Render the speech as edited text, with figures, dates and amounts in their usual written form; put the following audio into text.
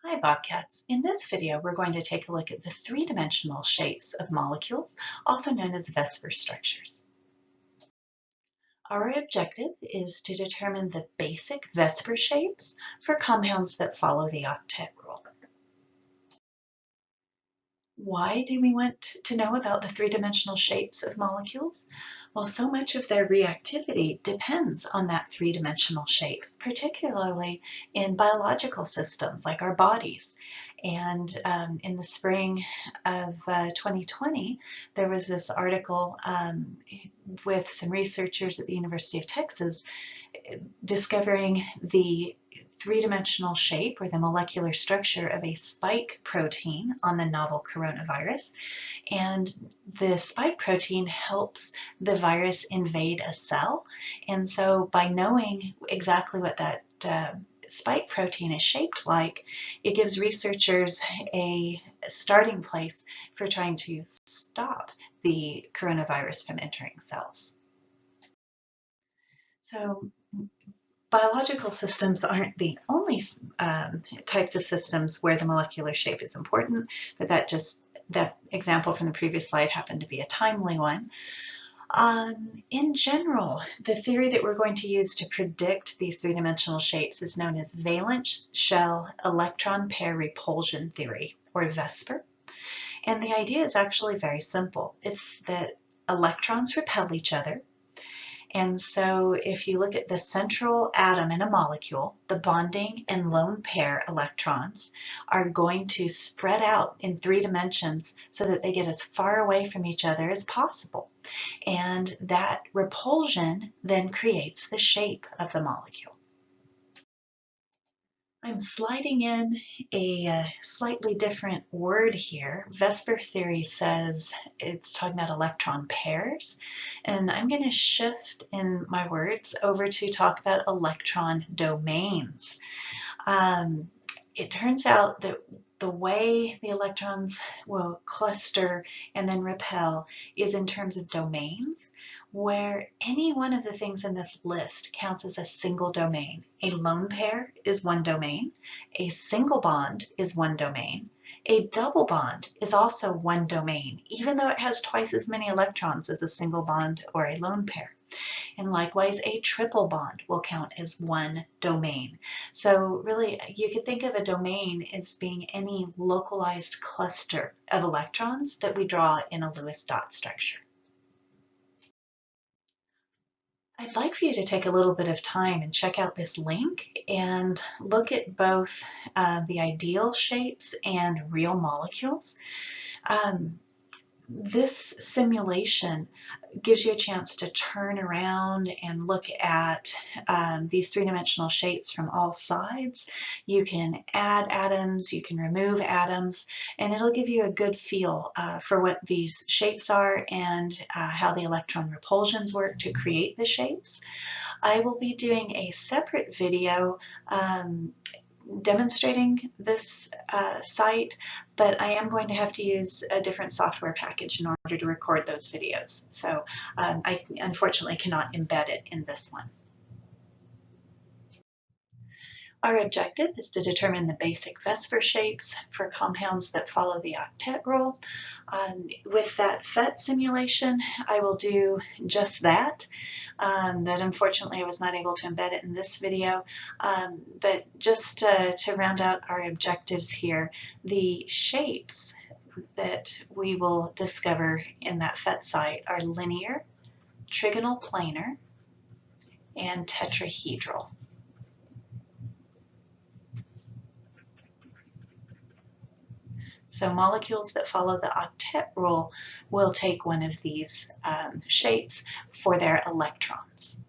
Hi Bobcats! In this video we're going to take a look at the three-dimensional shapes of molecules, also known as VSEPR structures. Our objective is to determine the basic VSEPR shapes for compounds that follow the octet rule. Why do we want to know about the three-dimensional shapes of molecules? Well, so much of their reactivity depends on that three-dimensional shape, particularly in biological systems like our bodies. And in the spring of 2020, there was this article with some researchers at the University of Texas discovering the three-dimensional shape or the molecular structure of a spike protein on the novel coronavirus. And the spike protein helps the virus invade a cell. And so by knowing exactly what that spike protein is shaped like, it gives researchers a starting place for trying to stop the coronavirus from entering cells. So biological systems aren't the only types of systems where the molecular shape is important, but that example from the previous slide happened to be a timely one. In general, the theory that we're going to use to predict these three-dimensional shapes is known as valence shell electron pair repulsion theory, or VSEPR. And the idea is actually very simple. It's that electrons repel each other. And so if you look at the central atom in a molecule, the bonding and lone pair electrons are going to spread out in three dimensions so that they get as far away from each other as possible. And that repulsion then creates the shape of the molecule. I'm sliding in a slightly different word here. VSEPR theory says it's talking about electron pairs, and I'm going to shift in my words over to talk about electron domains. It turns out that the way the electrons will cluster and then repel is in terms of domains, where any one of the things in this list counts as a single domain. A lone pair is one domain, a single bond is one domain, a double bond is also one domain, even though it has twice as many electrons as a single bond or a lone pair. And likewise, a triple bond will count as one domain. So really, you could think of a domain as being any localized cluster of electrons that we draw in a Lewis dot structure. I'd like for you to take a little bit of time and check out this link and look at both the ideal shapes and real molecules. This simulation gives you a chance to turn around and look at these three-dimensional shapes from all sides. You can add atoms, you can remove atoms, and it'll give you a good feel for what these shapes are and how the electron repulsions work to create the shapes. I will be doing a separate video demonstrating this site, but I am going to have to use a different software package in order to record those videos. So I unfortunately cannot embed it in this one. Our objective is to determine the basic VSEPR shapes for compounds that follow the octet rule. With that PhET simulation, I will do just that. That unfortunately I was not able to embed it in this video, but just to round out our objectives here, the shapes that we will discover in that PhET site are linear, trigonal planar, and tetrahedral. So molecules that follow the octet rule will take one of these shapes for their electrons.